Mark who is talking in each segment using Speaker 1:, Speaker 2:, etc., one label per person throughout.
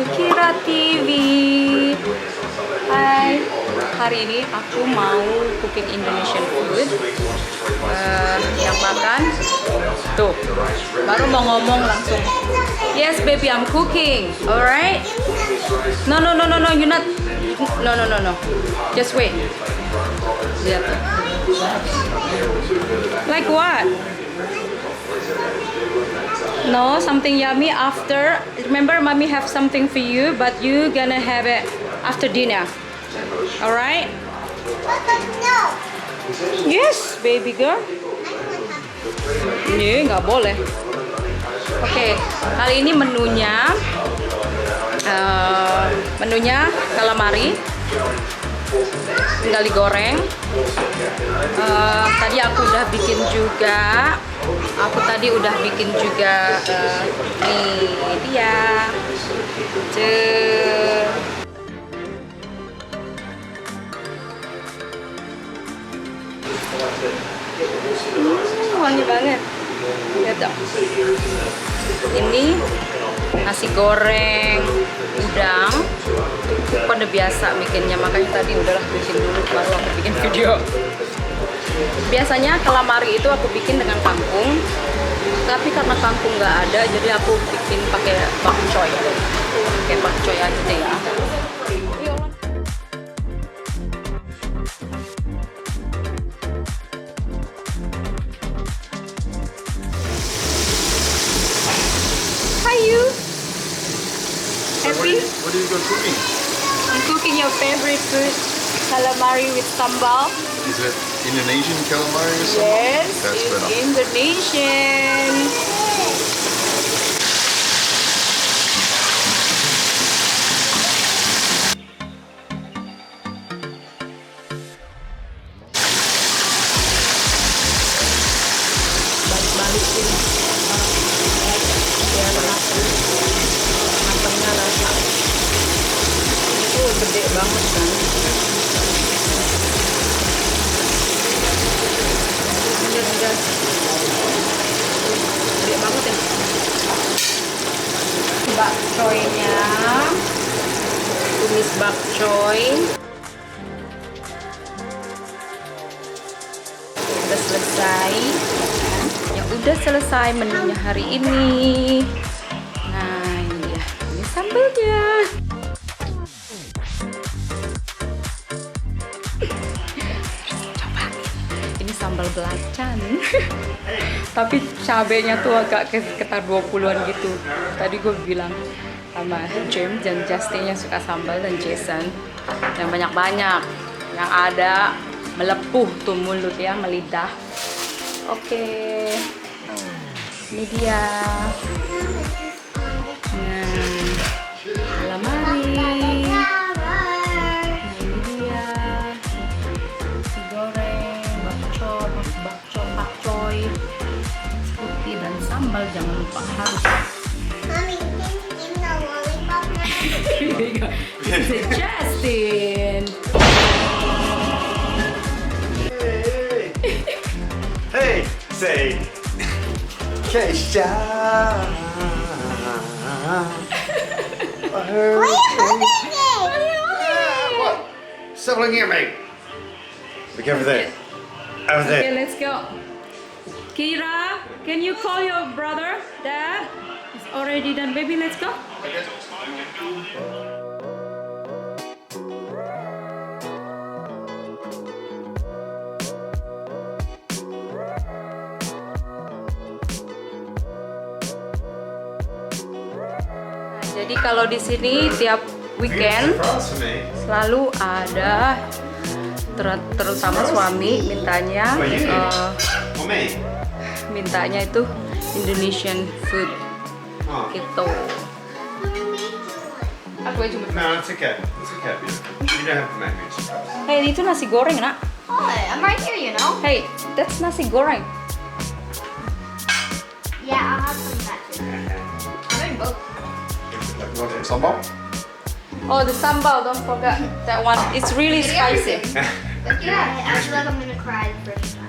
Speaker 1: to Keyra TV. Hai, hari ini aku mau cooking Indonesian food. Yang makan tuh, baru mau ngomong langsung. Yes baby, I'm cooking. Alright? No, you not. No. Just wait. Lihat tuh. Like what? No, something yummy after. Remember, mommy have something for you, but you gonna have it after dinner. Alright?
Speaker 2: No.
Speaker 1: Yes, baby girl. Ini nggak boleh. Oke, kali ini menunya calamari, tinggal digoreng. Tadi aku udah bikin juga. Nih dia. Wangi banget. Lihat dong. Ini nasi goreng udang. Aku udah biasa bikinnya, makanya tadi udahlah bikin dulu baru aku bikin video. Biasanya calamari itu aku bikin dengan kangkung, tapi karena kangkung nggak ada, jadi aku bikin pakai bakcoy. Pakai bakcoy aja deh ya. Hi you. Happy?
Speaker 3: What are you going cooking?
Speaker 1: I'm cooking your favorite food, calamari with sambal.
Speaker 3: Is it Indonesian calamari or something?
Speaker 1: Yes,
Speaker 3: That's
Speaker 1: it's
Speaker 3: better.
Speaker 1: Indonesian. Balik-balikin biar matangnya rasa. Itu gede banget kan. Lihat. Gede banget ya. Bakcoynya, tumis bakcoy. Udah selesai. Yang udah selesai menunya hari ini. Nah ini dia, ini sambalnya. Sambal belacan. Tapi cabenya tuh agak sekitar 20-an gitu. Tadi gue bilang sama James dan Justin yang suka sambal, dan Jason yang banyak-banyak, yang ada melepuh tuh mulut ya, melidah. Oke, ini dia. Calamari. Putih dan sambal, jangan lupa harus.
Speaker 2: Mommy, can you give me a lollipop now?
Speaker 1: Here we go. This is Justin.
Speaker 3: Hey, say Keisha.
Speaker 2: Why are you holding it?
Speaker 3: What? Something here, mate. Look over there. Over
Speaker 1: Okay,
Speaker 3: there.
Speaker 1: let's go. Keyra, can you call your brother? Dad, it's already done. Baby, let's go. Jadi kalau di sini tiap weekend
Speaker 3: France for me.
Speaker 1: selalu ada, terutama suami mintanya
Speaker 3: For me.
Speaker 1: mintanya itu Indonesian food
Speaker 3: Oh.
Speaker 1: gitu. Aku aja cuma.
Speaker 3: No, it's okay. It's okay. You don't have to make me.
Speaker 1: Hey, itu nasi goreng nak.
Speaker 2: Oh, I'm right here, you know.
Speaker 1: Hey, that's nasi goreng.
Speaker 2: Yeah, I'll have some of that too. I'm doing both.
Speaker 3: What, sambal?
Speaker 1: Oh, the sambal, don't forget that one. It's really spicy.
Speaker 2: But yeah, I feel like I'm gonna cry the first time.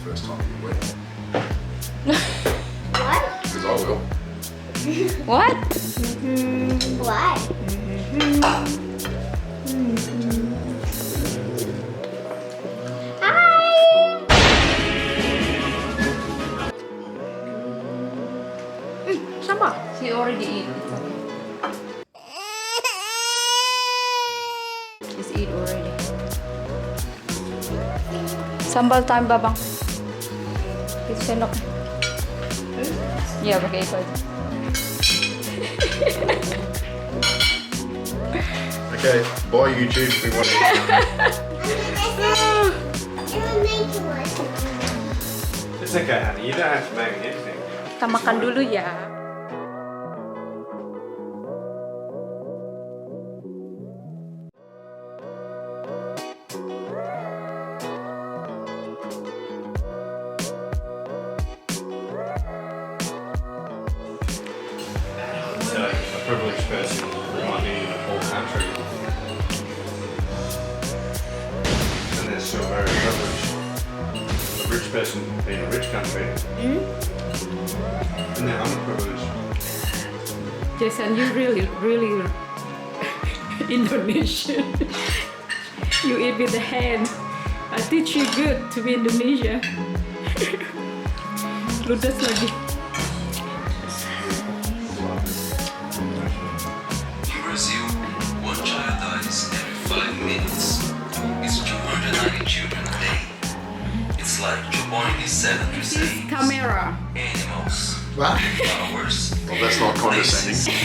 Speaker 3: First time you win.
Speaker 2: What?
Speaker 3: Because I will.
Speaker 1: What?
Speaker 2: Why?
Speaker 1: Sama. She already eat. She's eat already. Sambal time, Babang. Itu sendok. Iya, pakai itu aja.
Speaker 3: Okay, bye YouTube if we want to. It's okay, honey. You don't have to make me anything.
Speaker 1: Kita makan dulu ya.
Speaker 3: So, a privileged person might be in a poor country. And they're still very privileged. A rich person being a rich country. And they're underprivileged.
Speaker 1: Jason, you really Indonesian. You eat with the hand. I teach you good to be Indonesia. Ludes lagi.
Speaker 4: In Brazil, one child dies every 5 minutes. It's 290 children a day. It's like 2.7
Speaker 1: Camera.
Speaker 4: animals,
Speaker 3: What?
Speaker 4: flowers,
Speaker 3: Well, that's not condescending.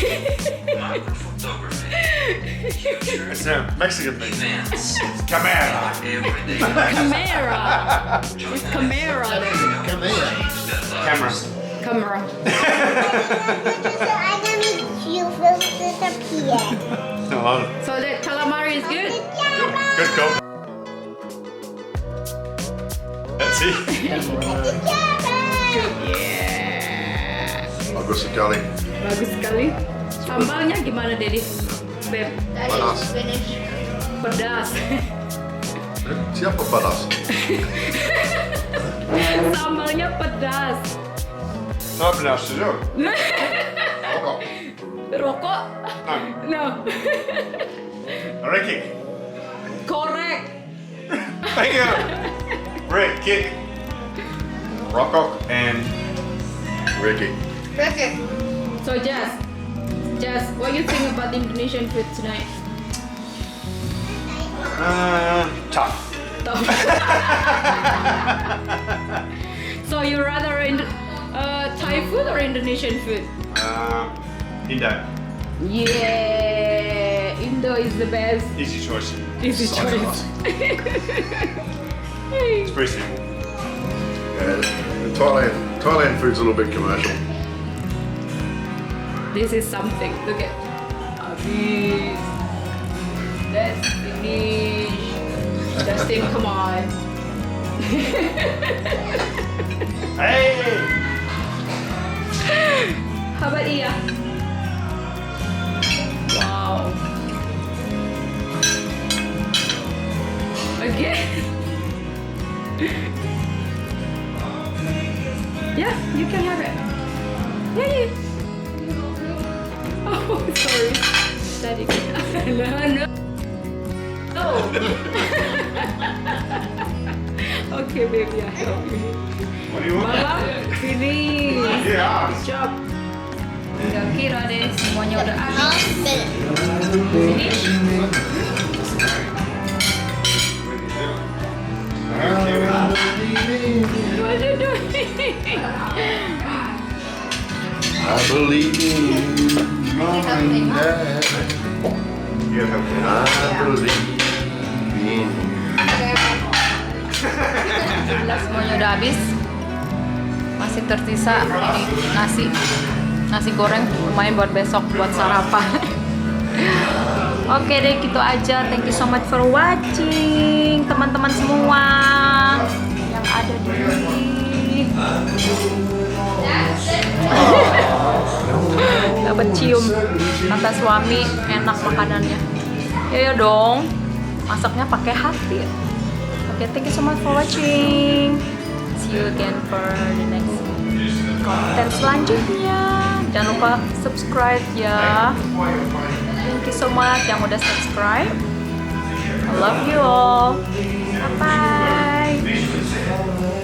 Speaker 4: microphotography, future
Speaker 3: It's a Mexican thing.
Speaker 4: events,
Speaker 3: Camera.
Speaker 4: everyday
Speaker 1: Camera. It's camera.
Speaker 3: Camera.
Speaker 1: Camera.
Speaker 2: I'm gonna make you feel disappear.
Speaker 3: No,
Speaker 1: So that calamari is good.
Speaker 3: good call. That's it.
Speaker 1: Yeah.
Speaker 3: Bagus sekali.
Speaker 1: Bagus sekali. Sambalnya gimana, Dedi? Beb,
Speaker 3: Panas.
Speaker 1: pedas.
Speaker 3: Siapa panas?
Speaker 1: Sambalnya pedas.
Speaker 3: Saya panas juga.
Speaker 1: Rokok? No.
Speaker 3: Ricky.
Speaker 1: Korek.
Speaker 3: Thank you. Rick, kick. Rokok and Ricky.
Speaker 1: So Jess, what you think about Indonesian food tonight?
Speaker 3: Tough.
Speaker 1: So you rather Thai food or Indonesian food?
Speaker 3: Indo.
Speaker 1: Yeah, Indo is the best.
Speaker 3: Easy choice.
Speaker 1: Easy choice.
Speaker 3: It's pretty simple.
Speaker 5: Yeah, the Thailand food's a little bit commercial.
Speaker 1: This is something. Look at Abis. Let's finish. Justin, come on.
Speaker 3: Hey!
Speaker 1: How about Iya? Wow. Again. Yeah, you can have it. Yeah. Oh, sorry. Daddy. No. Okay, baby, I help you.
Speaker 3: What do you want?
Speaker 1: Mama, finish.
Speaker 3: Yeah.
Speaker 1: Good job. Tinggal Keyra deh, semuanya udah habis.
Speaker 2: I'll spin it.
Speaker 1: Finish. What are you doing?
Speaker 5: I believe in you, Mom and Dad.
Speaker 3: You have
Speaker 5: I believe in you.
Speaker 1: Alhamdulillah semuanya udah habis. Masih tersisa ini nasi goreng, lumayan buat besok buat sarapan. Oke deh, gitu aja. Thank you so much for watching, teman-teman semua yang ada di sini. Dapat cium kata suami, enak makanannya. Ya dong, masaknya pakai hati. Oke, thank you so much for watching. See you again for the next konten selanjutnya. Jangan lupa subscribe ya. Thank you so much yang udah subscribe. I love you all. Bye bye.